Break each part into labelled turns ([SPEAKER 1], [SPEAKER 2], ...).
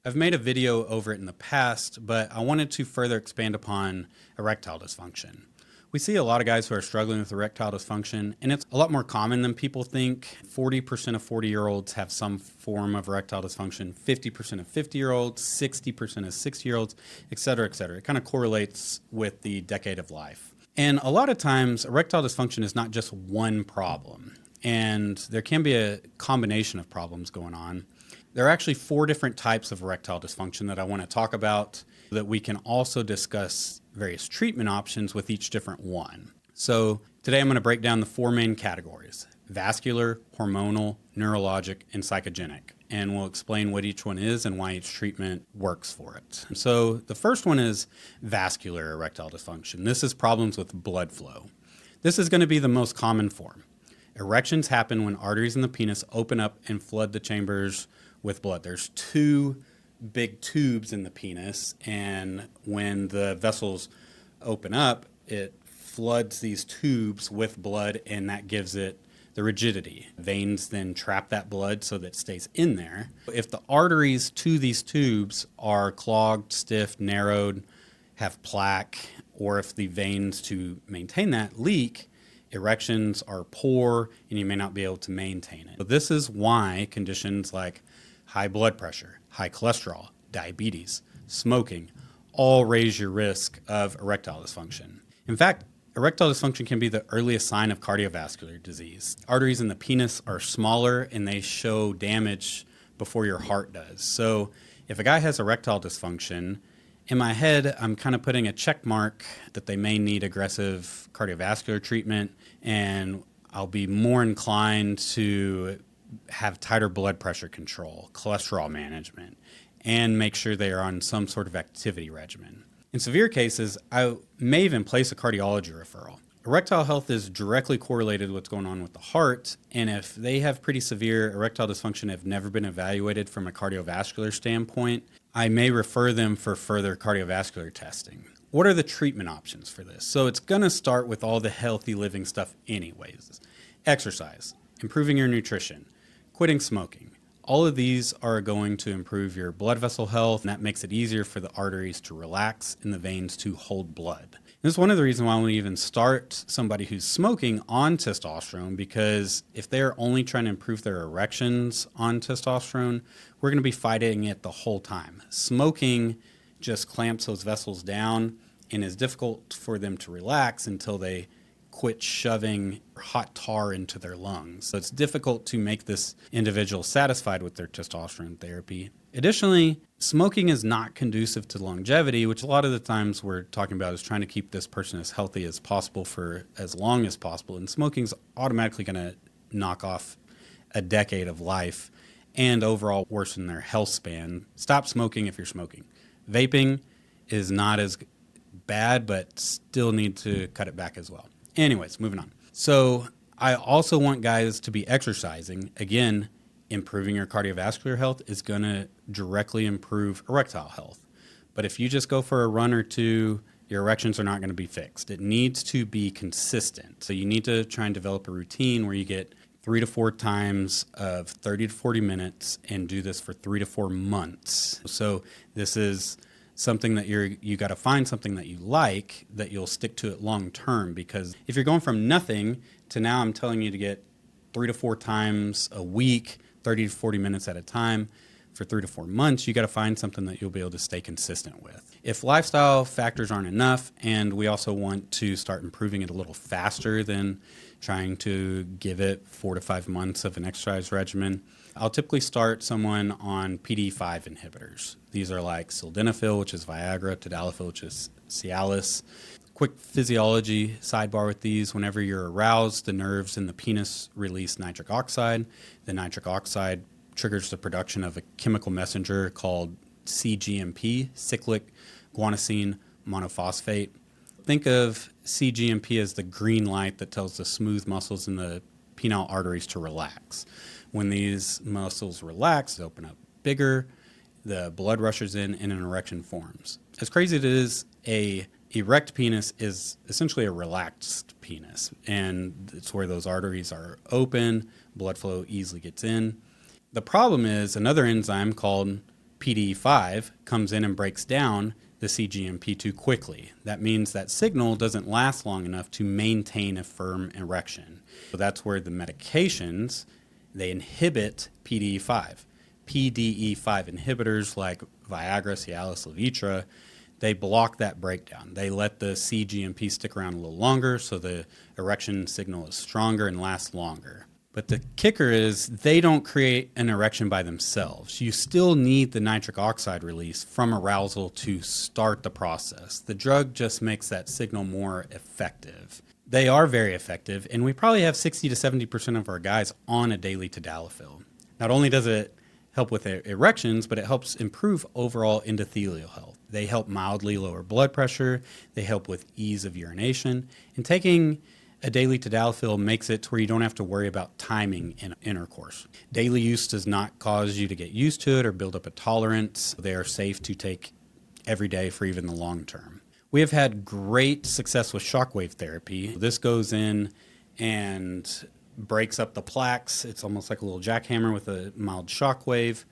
[SPEAKER 1] I've made a video over it in the past, but I wanted to further expand upon erectile dysfunction. We see a lot of guys who are struggling with erectile dysfunction, and it's a lot more common than people think. 40% of 40-year-olds have some form of erectile dysfunction, 50% of 50-year-olds, 60% of 60-year-olds, et cetera, et cetera. It kind of correlates with the decade of life. And a lot of times, erectile dysfunction is not just one problem, and there can be a combination of problems going on. There are actually 4 different types of erectile dysfunction that I want to talk about, that we can also discuss various treatment options with each different one. So today I'm going to break down the 4 main categories: vascular, hormonal, neurologic, and psychogenic. And we'll explain what each one is and why each treatment works for it. So the first one is vascular erectile dysfunction. This is problems with blood flow. This is going to be the most common form. Erections happen when arteries in the penis open up and flood the chambers with blood. There's 2 big tubes in the penis, and when the vessels open up, it floods these tubes with blood, and that gives it the rigidity. Veins then trap that blood so that it stays in there. If the arteries to these tubes are clogged, stiff, narrowed, have plaque, or if the veins to maintain that leak, erections are poor and you may not be able to maintain it. So this is why conditions like high blood pressure, high cholesterol, diabetes, smoking all raise your risk of erectile dysfunction. In fact, erectile dysfunction can be the earliest sign of cardiovascular disease. Arteries in the penis are smaller and they show damage before your heart does. So if a guy has erectile dysfunction, in my head, I'm kind of putting a check mark that they may need aggressive cardiovascular treatment, and I'll be more inclined to have tighter blood pressure control, cholesterol management, and make sure they are on some sort of activity regimen. In severe cases, I may even place a cardiology referral. Erectile health is directly correlated with what's going on with the heart, and if they have pretty severe erectile dysfunction, have never been evaluated from a cardiovascular standpoint, I may refer them for further cardiovascular testing. What are the treatment options for this? So it's going to start with all the healthy living stuff anyways. Exercise, improving your nutrition, quitting smoking. All of these are going to improve your blood vessel health, and that makes it easier for the arteries to relax and the veins to hold blood. This is one of the reasons why we even start somebody who's smoking on testosterone, because if they're only trying to improve their erections on testosterone, we're going to be fighting it the whole time. Smoking just clamps those vessels down and is difficult for them to relax until they quit shoving hot tar into their lungs. So it's difficult to make this individual satisfied with their testosterone therapy. Additionally, smoking is not conducive to longevity, which a lot of the times we're talking about is trying to keep this person as healthy as possible for as long as possible. And smoking is automatically going to knock off a decade of life and overall worsen their health span. Stop smoking if you're smoking. Vaping is not as bad, but still need to cut it back as well. Anyways, moving on. So I also want guys to be exercising. Again, improving your cardiovascular health is going to directly improve erectile health. But if you just go for a run or two, your erections are not going to be fixed. It needs to be consistent. So you need to try and develop a routine where you get 3 to 4 times of 30 to 40 minutes and do this for 3 to 4 months. So this is something that you got to find something that you like, that you'll stick to it long term, because if you're going from nothing to now I'm telling you to get 3 to 4 times a week, 30 to 40 minutes at a time for 3 to 4 months, you got to find something that you'll be able to stay consistent with. If lifestyle factors aren't enough, and we also want to start improving it a little faster than trying to give it 4 to 5 months of an exercise regimen, I'll typically start someone on PDE5 inhibitors. These are like sildenafil, which is Viagra, tadalafil, which is Cialis. Quick physiology sidebar with these: whenever you're aroused, the nerves in the penis release nitric oxide. The nitric oxide triggers the production of a chemical messenger called cGMP, cyclic guanosine monophosphate. Think of cGMP as the green light that tells the smooth muscles in the penile arteries to relax. When these muscles relax, they open up bigger, the blood rushes in, and an erection forms. As crazy as it is, a erect penis is essentially a relaxed penis, and it's where those arteries are open, blood flow easily gets in. The problem is another enzyme called PDE5 comes in and breaks down the cGMP2 quickly. That means that signal doesn't last long enough to maintain a firm erection. So that's where the medications, they inhibit PDE5. PDE5 inhibitors like Viagra, Cialis, Levitra, they block that breakdown. They let the cGMP stick around a little longer so the erection signal is stronger and lasts longer. But the kicker is they don't create an erection by themselves. You still need the nitric oxide release from arousal to start the process. The drug just makes that signal more effective. They are very effective, and we probably have 60 to 70% of our guys on a daily tadalafil. Not only does it help with erections, but it helps improve overall endothelial health. They help mildly lower blood pressure. They help with ease of urination. And taking a daily tadalafil makes it to where you don't have to worry about timing in intercourse. Daily use does not cause you to get used to it or build up a tolerance. They are safe to take every day for even the long term. We have had great success with shockwave therapy. This goes in and breaks up the plaques. It's almost like a little jackhammer with a mild shockwave,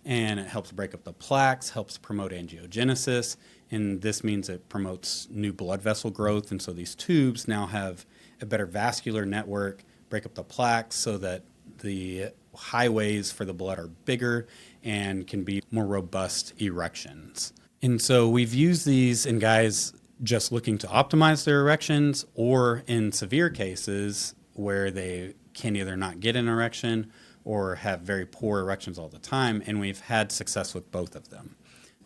[SPEAKER 1] and it helps break up the plaques, helps promote angiogenesis, and this means it promotes new blood vessel growth. And so these tubes now have a better vascular network, break up the plaques so that the highways for the blood are bigger and can be more robust erections. And so we've used these in guys just looking to optimize their erections, or in severe cases where they can either not get an erection or have very poor erections all the time, and we've had success with both of them.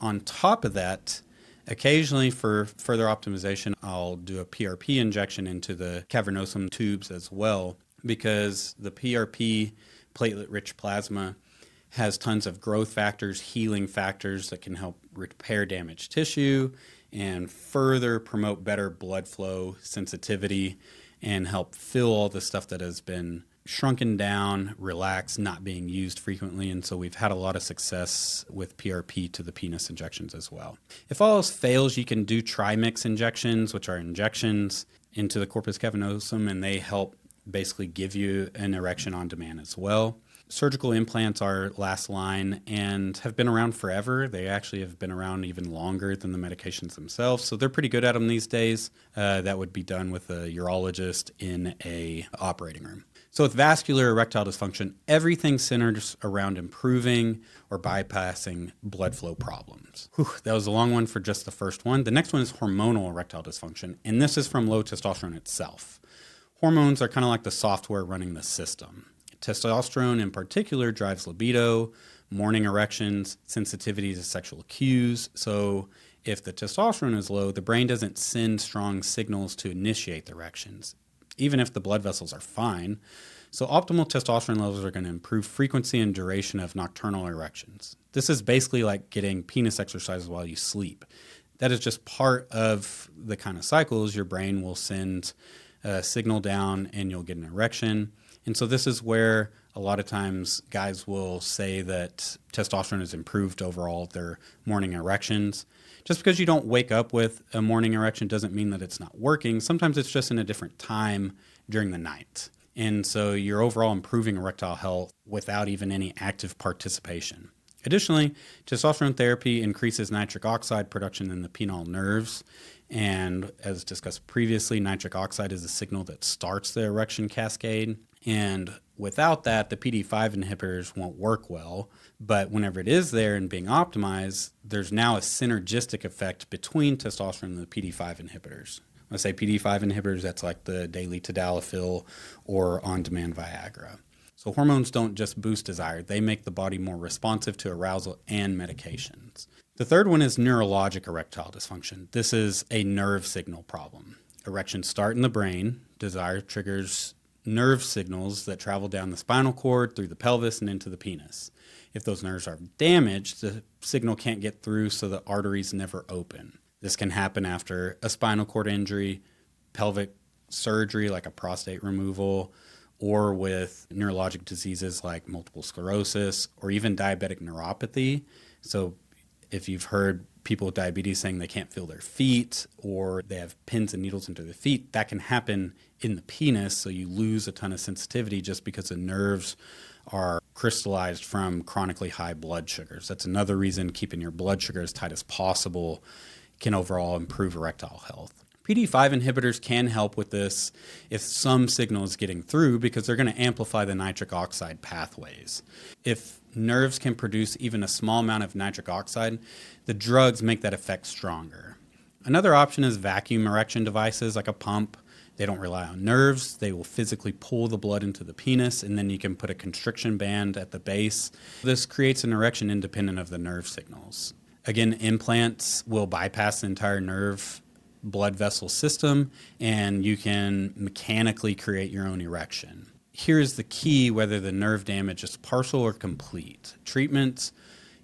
[SPEAKER 1] On top of that, occasionally for further optimization, I'll do a PRP injection into the cavernosum tubes as well, because the PRP, platelet-rich plasma, has tons of growth factors, healing factors that can help repair damaged tissue and further promote better blood flow sensitivity and help fill all the stuff that has been shrunken down, relaxed, not being used frequently. And so we've had a lot of success with PRP to the penis injections as well. If all else fails, you can do trimix injections, which are injections into the corpus cavernosum, and they help basically give you an erection on demand as well. Surgical implants are last line and have been around forever. They actually have been around even longer than the medications themselves, so they're pretty good at them these days. That would be done with a urologist in a operating room. So with vascular erectile dysfunction, everything centers around improving or bypassing blood flow problems. That was a long one for just the first one. The next one is hormonal erectile dysfunction, and this is from low testosterone itself. Hormones are kind of like the software running the system. Testosterone in particular drives libido, morning erections, sensitivity to sexual cues. So if the testosterone is low, the brain doesn't send strong signals to initiate the erections, even if the blood vessels are fine. So optimal testosterone levels are going to improve frequency and duration of nocturnal erections. This is basically like getting penis exercises while you sleep. That is just part of the kind of cycles. Your brain will send a signal down and you'll get an erection. And so this is where a lot of times guys will say that testosterone has improved overall their morning erections. Just because you don't wake up with a morning erection doesn't mean that it's not working. Sometimes it's just in a different time during the night. And so you're overall improving erectile health without even any active participation. Additionally, testosterone therapy increases nitric oxide production in the penile nerves. And as discussed previously, nitric oxide is a signal that starts the erection cascade. And without that, the PDE5 inhibitors won't work well. But whenever it is there and being optimized, there's now a synergistic effect between testosterone and the PDE5 inhibitors. When I say PDE5 inhibitors, that's like the daily tadalafil or on-demand Viagra. So hormones don't just boost desire. They make the body more responsive to arousal and medications. The third one is neurologic erectile dysfunction. This is a nerve signal problem. Erections start in the brain. Desire triggers nerve signals that travel down the spinal cord, through the pelvis, and into the penis. If those nerves are damaged, the signal can't get through, so the arteries never open. This can happen after a spinal cord injury, pelvic surgery like a prostate removal, or with neurologic diseases like multiple sclerosis, or even diabetic neuropathy. So if you've heard people with diabetes saying they can't feel their feet, or they have pins and needles into their feet, that can happen in the penis, so you lose a ton of sensitivity just because the nerves are crystallized from chronically high blood sugars. That's another reason keeping your blood sugar as tight as possible can overall improve erectile health. PDE5 inhibitors can help with this if some signal is getting through because they're going to amplify the nitric oxide pathways. If nerves can produce even a small amount of nitric oxide, the drugs make that effect stronger. Another option is vacuum erection devices like a pump. They don't rely on nerves. They will physically pull the blood into the penis, and then you can put a constriction band at the base. This creates an erection independent of the nerve signals. Again, implants will bypass the entire nerve blood vessel system, and you can mechanically create your own erection. Here's the key, whether the nerve damage is partial or complete. Treatments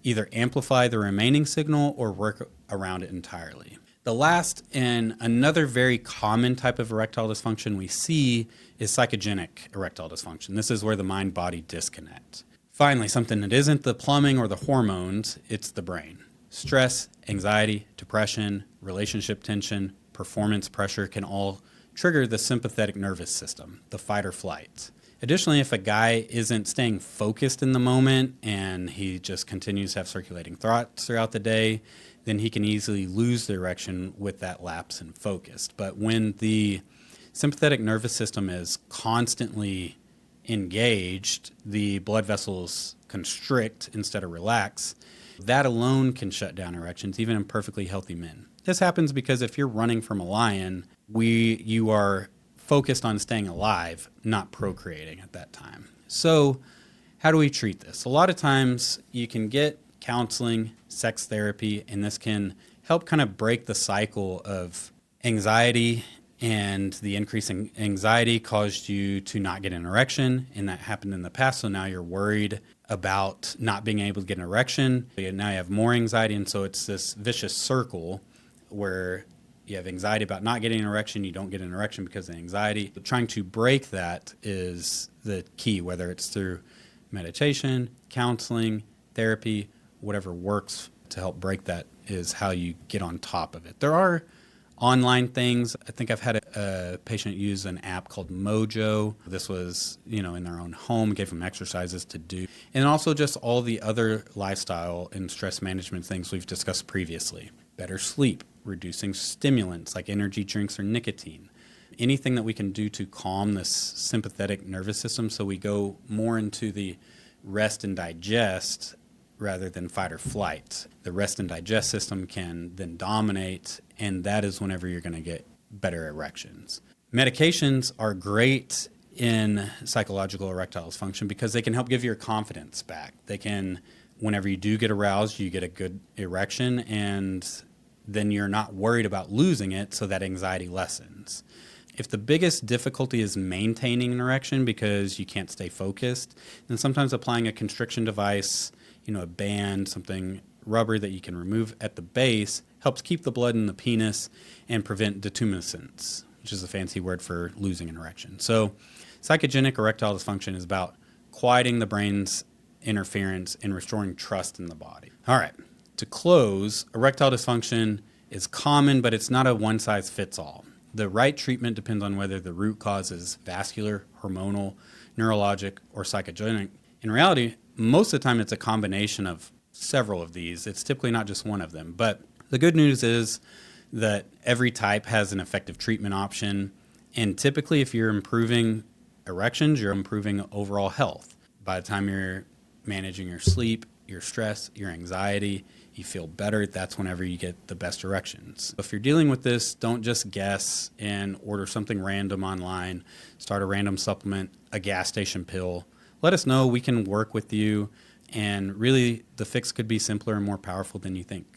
[SPEAKER 1] either amplify the remaining signal or work around it entirely. The last and another very common type of erectile dysfunction we see is psychogenic erectile dysfunction. This is where the mind-body disconnect. Finally, something that isn't the plumbing or the hormones, it's the brain. Stress, anxiety, depression, relationship tension, performance pressure can all trigger the sympathetic nervous system, the fight or flight. Additionally, if a guy isn't staying focused in the moment and he just continues to have circulating thoughts throughout the day, then he can easily lose the erection with that lapse in focus. But when the sympathetic nervous system is constantly engaged, the blood vessels constrict instead of relax. That alone can shut down erections, even in perfectly healthy men. This happens because if you're running from a lion, you are focused on staying alive, not procreating at that time. So how do we treat this? A lot of times you can get counseling, sex therapy, and this can help kind of break the cycle of anxiety, and the increasing anxiety caused you to not get an erection, and that happened in the past, so now you're worried about not being able to get an erection. Now you have more anxiety, and so it's this vicious circle where you have anxiety about not getting an erection, you don't get an erection because of anxiety. But trying to break that is the key, whether it's through meditation, counseling, therapy, whatever works to help break that is how you get on top of it. There are online things. I think I've had a patient use an app called Mojo. This was, in their own home, gave them exercises to do. And also just all the other lifestyle and stress management things we've discussed previously. Better sleep, reducing stimulants like energy drinks or nicotine. Anything that we can do to calm this sympathetic nervous system so we go more into the rest and digest rather than fight or flight. The rest and digest system can then dominate, and that is whenever you're going to get better erections. Medications are great in psychological erectile dysfunction because they can help give your confidence back. They can, whenever you do get aroused, you get a good erection, and then you're not worried about losing it, so that anxiety lessens. If the biggest difficulty is maintaining an erection because you can't stay focused, then sometimes applying a constriction device, a band, something rubber that you can remove at the base, helps keep the blood in the penis and prevent detumescence, which is a fancy word for losing an erection. So psychogenic erectile dysfunction is about quieting the brain's interference and restoring trust in the body. All right, to close, erectile dysfunction is common, but it's not a one-size-fits-all. The right treatment depends on whether the root cause is vascular, hormonal, neurologic, or psychogenic. In reality, most of the time it's a combination of several of these. It's typically not just one of them. But the good news is that every type has an effective treatment option. And typically if you're improving erections, you're improving overall health. By the time you're managing your sleep, your stress, your anxiety, you feel better, that's whenever you get the best erections. If you're dealing with this, don't just guess and order something random online, start a random supplement, a gas station pill. Let us know, we can work with you, and really the fix could be simpler and more powerful than you think.